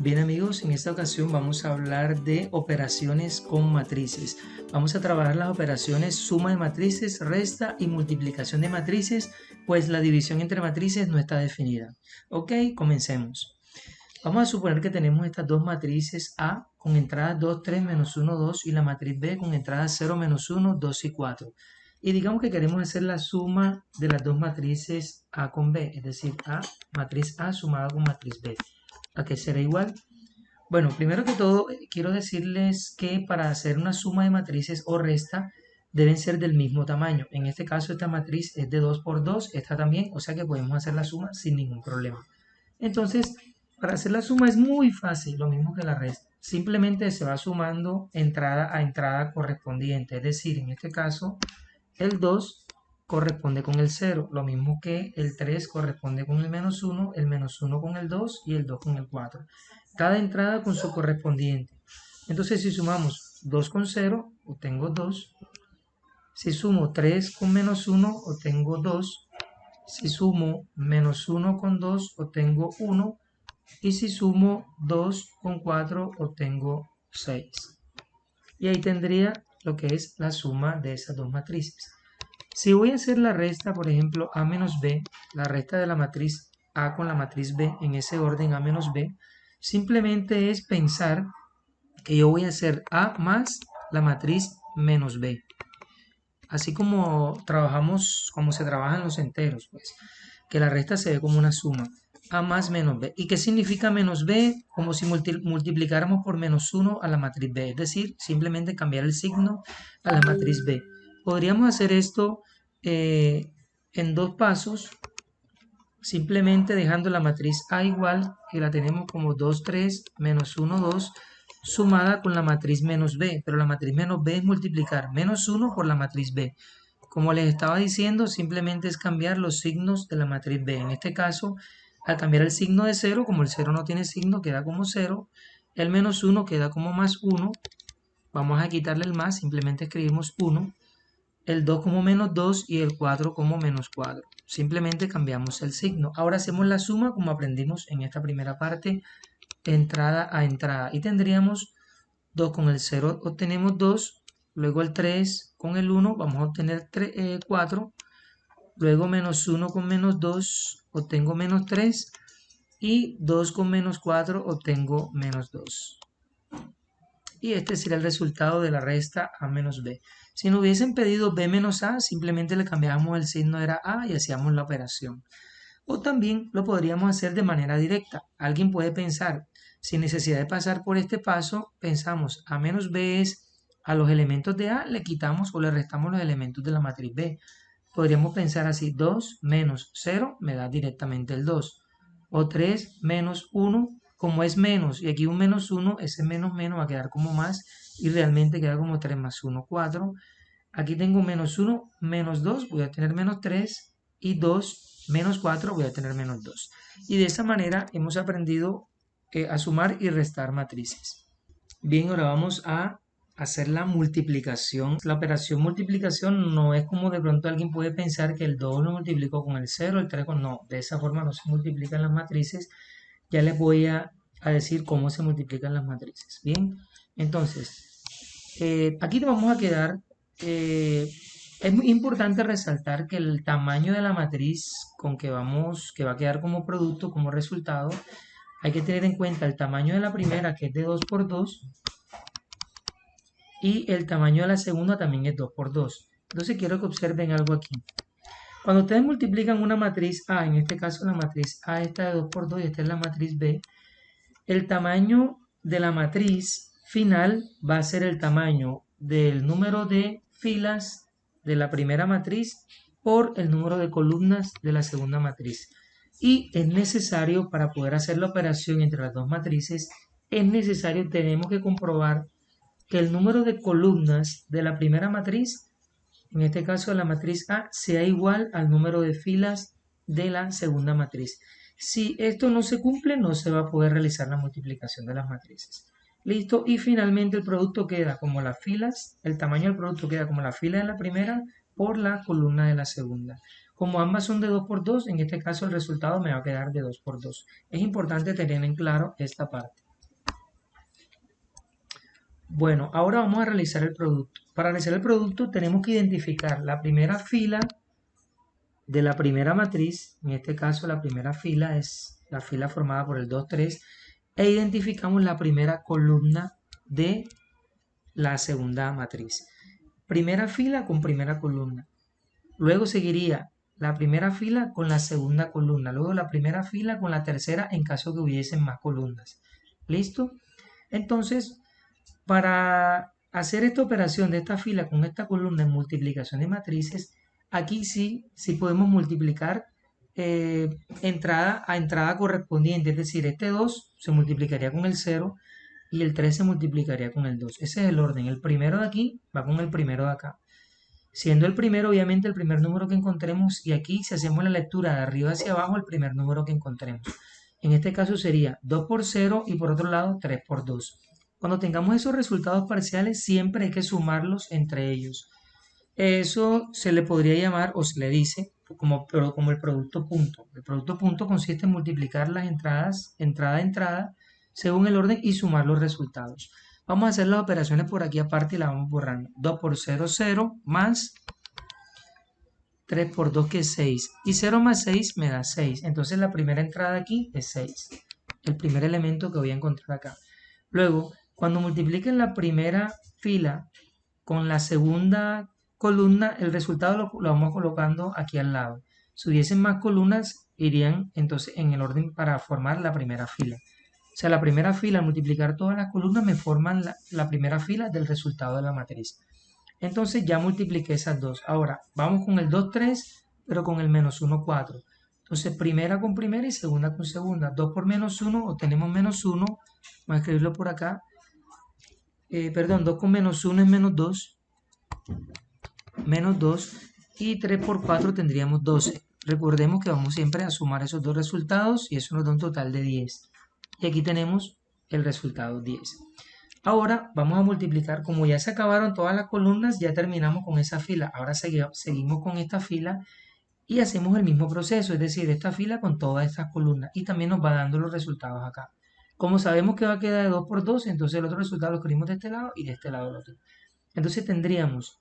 Bien amigos, en esta ocasión vamos a hablar de operaciones con matrices. Vamos a trabajar las operaciones suma de matrices, resta y multiplicación de matrices, pues la división entre matrices no está definida. Ok, comencemos. Vamos a suponer que tenemos estas dos matrices A con entradas 2, 3, menos 1, 2 y la matriz B con entradas 0, menos 1, 2 y 4. Y digamos que queremos hacer la suma de las dos matrices A con B, es decir, matriz A sumada con matriz B. ¿A qué será igual? Bueno, primero que todo, quiero decirles que para hacer una suma de matrices o resta deben ser del mismo tamaño. En este caso, esta matriz es de 2 por 2, esta también, o sea que podemos hacer la suma sin ningún problema. Entonces, para hacer la suma es muy fácil, lo mismo que la resta. Simplemente se va sumando entrada a entrada correspondiente, es decir, en este caso, el 2 corresponde con el 0, lo mismo que el 3 corresponde con el menos 1 con el 2 y el 2 con el 4. Cada entrada con su correspondiente. Entonces si sumamos 2 con 0, obtengo 2. Si sumo 3 con menos 1, obtengo 2. Si sumo menos 1 con 2, obtengo 1. Y si sumo 2 con 4, obtengo 6. Y ahí tendría lo que es la suma de esas dos matrices. Si voy a hacer la resta, por ejemplo, A menos B, la resta de la matriz A con la matriz B, en ese orden A menos B, simplemente es pensar que yo voy a hacer A más la matriz menos B. Así como trabajamos, como se trabajan los enteros, pues, que la resta se ve como una suma. A más menos B. ¿Y qué significa menos B? Como si multiplicáramos por menos 1 a la matriz B. Es decir, simplemente cambiar el signo a la matriz B. Podríamos hacer esto en dos pasos, simplemente dejando la matriz A igual, que la tenemos como 2, 3, menos 1, 2, sumada con la matriz menos B, pero la matriz menos B es multiplicar menos 1 por la matriz B. Como les estaba diciendo, simplemente es cambiar los signos de la matriz B. En este caso, al cambiar el signo de 0, como el 0 no tiene signo, queda como 0, el menos 1 queda como más 1, vamos a quitarle el más, simplemente escribimos 1, el 2 como menos 2 y el 4 como menos 4. Simplemente cambiamos el signo. Ahora hacemos la suma como aprendimos en esta primera parte, entrada a entrada. Y tendríamos 2 con el 0 obtenemos 2, luego el 3 con el 1 vamos a obtener 4, luego menos 1 con menos 2 obtengo menos 3 y 2 con menos 4 obtengo menos 2. Y este será el resultado de la resta A menos B. Si nos hubiesen pedido B menos A, simplemente le cambiábamos el signo, era A y hacíamos la operación. O también lo podríamos hacer de manera directa. Alguien puede pensar, sin necesidad de pasar por este paso, pensamos A menos B es a los elementos de A le quitamos o le restamos los elementos de la matriz B. Podríamos pensar así, 2 menos 0 me da directamente el 2. O 3 menos 1, como es menos y aquí un menos 1, ese menos menos va a quedar como más y realmente queda como 3 más 1, 4. Aquí tengo menos 1, menos 2, voy a tener menos 3 y 2 menos 4 voy a tener menos 2. Y de esa manera hemos aprendido a sumar y restar matrices. Bien, ahora vamos a hacer la multiplicación. La operación multiplicación no es como de pronto alguien puede pensar que el 2 lo multiplicó con el 0, el 3 con... No, de esa forma no se multiplican las matrices. Ya les voy a decir cómo se multiplican las matrices. Bien, entonces, aquí vamos a quedar... es muy importante resaltar que el tamaño de la matriz con que vamos, que va a quedar como producto, como resultado, hay que tener en cuenta el tamaño de la primera, que es de 2 por 2, y el tamaño de la segunda también es 2 por 2. Entonces quiero que observen algo aquí. Cuando ustedes multiplican una matriz A, en este caso la matriz A está de 2 por 2 y esta es la matriz B, el tamaño de la matriz final va a ser el tamaño del número de filas de la primera matriz por el número de columnas de la segunda matriz. Y es necesario, para poder hacer la operación entre las dos matrices, tenemos que comprobar que el número de columnas de la primera matriz, en este caso la matriz A, sea igual al número de filas de la segunda matriz. Si esto no se cumple, no se va a poder realizar la multiplicación de las matrices. Listo, y finalmente el producto queda como las filas, el tamaño del producto queda como la fila de la primera por la columna de la segunda. Como ambas son de 2 por 2, en este caso el resultado me va a quedar de 2 por 2. Es importante tener en claro esta parte. Bueno, ahora vamos a realizar el producto. Para realizar el producto tenemos que identificar la primera fila de la primera matriz, en este caso la primera fila es la fila formada por el 2, 3, e identificamos la primera columna de la segunda matriz. Primera fila con primera columna. Luego seguiría la primera fila con la segunda columna. Luego la primera fila con la tercera en caso que hubiesen más columnas. ¿Listo? Entonces, para hacer esta operación de esta fila con esta columna en multiplicación de matrices, aquí sí podemos multiplicar entrada a entrada correspondiente. Es decir, este 2 se multiplicaría con el 0 y el 3 se multiplicaría con el 2. Ese es el orden. El primero de aquí va con el primero de acá. Siendo el primero, obviamente, el primer número que encontremos, y aquí si hacemos la lectura de arriba hacia abajo, el primer número que encontremos. En este caso sería 2 por 0 y por otro lado 3 por 2. Cuando tengamos esos resultados parciales, siempre hay que sumarlos entre ellos. Eso se le podría llamar o se le dice como el producto punto. El producto punto consiste en multiplicar las entradas, entrada a entrada, según el orden y sumar los resultados. Vamos a hacer las operaciones por aquí aparte y las vamos borrando. 2 por 0, 0, más 3 por 2 que es 6. Y 0 más 6 me da 6. Entonces la primera entrada aquí es 6. El primer elemento que voy a encontrar acá. Luego, cuando multipliquen la primera fila con la segunda columna, el resultado lo vamos colocando aquí al lado. Si hubiesen más columnas, irían entonces en el orden para formar la primera fila. O sea, la primera fila, al multiplicar todas las columnas, me forman la primera fila del resultado de la matriz. Entonces ya multipliqué esas dos. Ahora, vamos con el 2, 3, pero con el menos 1, 4. Entonces, primera con primera y segunda con segunda. 2 por menos 1, obtenemos menos 1. Vamos a escribirlo por acá. Perdón, 2 con menos 1 es menos 2. Menos 2. Y 3 por 4 tendríamos 12. Recordemos que vamos siempre a sumar esos dos resultados y eso nos da un total de 10. Y aquí tenemos el resultado 10. Ahora vamos a multiplicar, como ya se acabaron todas las columnas, ya terminamos con esa fila. Ahora seguimos con esta fila y hacemos el mismo proceso, es decir, esta fila con todas estas columnas. Y también nos va dando los resultados acá. Como sabemos que va a quedar de 2 por 2, entonces el otro resultado lo escribimos de este lado y de este lado el otro. Entonces tendríamos,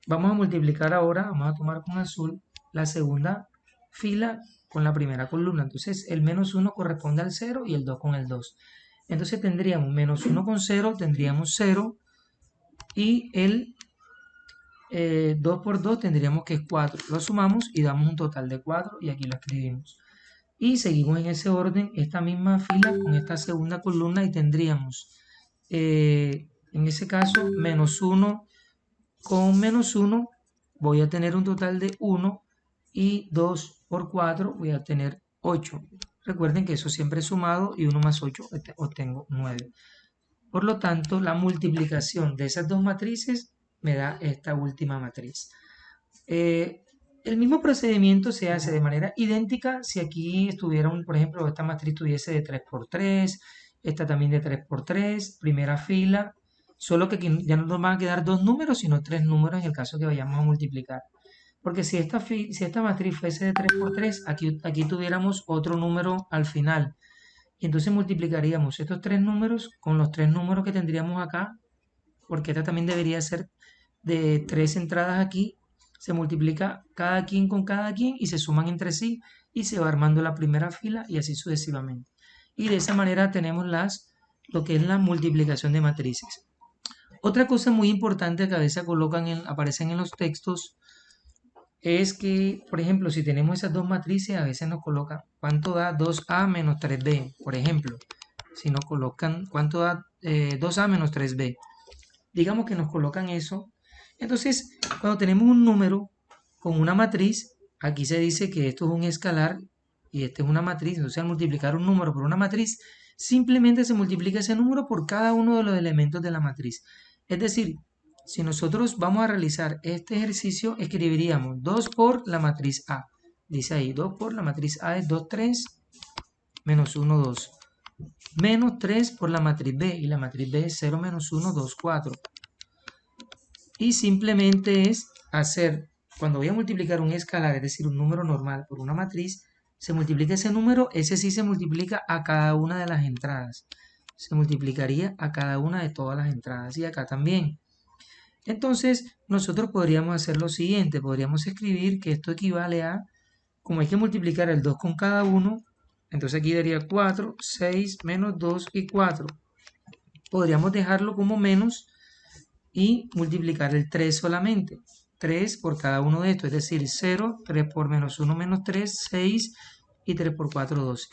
vamos a multiplicar ahora, vamos a tomar con azul la segunda fila con la primera columna. Entonces el menos 1 corresponde al 0 y el 2 con el 2. Entonces tendríamos menos 1 con 0, tendríamos 0 y el 2 por 2 tendríamos que es 4. Lo sumamos y damos un total de 4 y aquí lo escribimos. Y seguimos en ese orden, esta misma fila con esta segunda columna y tendríamos en ese caso menos 1 con menos 1 voy a tener un total de 1 y 2 por 4 voy a tener 8. Recuerden que eso siempre es sumado y 1 más 8 obtengo 9. Por lo tanto, la multiplicación de esas dos matrices me da esta última matriz. El mismo procedimiento se hace de manera idéntica si aquí estuviera, por ejemplo, esta matriz tuviese de 3 por 3, esta también de 3 por 3, primera fila, solo que aquí ya no nos van a quedar dos números, sino tres números en el caso que vayamos a multiplicar. Porque si esta matriz fuese de 3 por 3, aquí tuviéramos otro número al final. Y entonces multiplicaríamos estos tres números con los tres números que tendríamos acá, porque esta también debería ser de tres entradas aquí. Se multiplica cada quien con cada quien y se suman entre sí y se va armando la primera fila y así sucesivamente. Y de esa manera tenemos lo que es la multiplicación de matrices. Otra cosa muy importante que a veces aparecen en los textos es que, por ejemplo, si tenemos esas dos matrices, a veces nos colocan cuánto da 2a menos 3b, por ejemplo. Si nos colocan cuánto da 2a menos 3b. Digamos que nos colocan eso. Entonces, cuando tenemos un número con una matriz, aquí se dice que esto es un escalar y esta es una matriz. Entonces, al multiplicar un número por una matriz, simplemente se multiplica ese número por cada uno de los elementos de la matriz. Es decir, si nosotros vamos a realizar este ejercicio, escribiríamos 2 por la matriz A. Dice ahí, 2 por la matriz A es 2, 3, menos 1, 2. Menos 3 por la matriz B, y la matriz B es 0, menos 1, 2, 4. Y simplemente es hacer, cuando voy a multiplicar un escalar, es decir, un número normal por una matriz, se multiplica ese número, ese sí se multiplica a cada una de las entradas. se multiplicaría a cada una de todas las entradas y acá también. Entonces nosotros podríamos hacer lo siguiente, podríamos escribir que esto equivale a, como hay que multiplicar el 2 con cada uno, entonces aquí daría 4, 6, menos 2 y 4. Podríamos dejarlo como menos y multiplicar el 3 solamente. 3 por cada uno de estos, es decir, 0, 3 por menos 1 menos 3, 6 y 3 por 4, 12.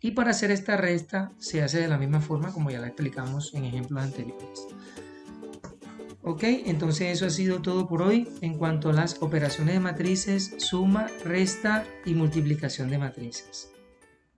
Y para hacer esta resta se hace de la misma forma como ya la explicamos en ejemplos anteriores. Ok, entonces eso ha sido todo por hoy en cuanto a las operaciones de matrices, suma, resta y multiplicación de matrices.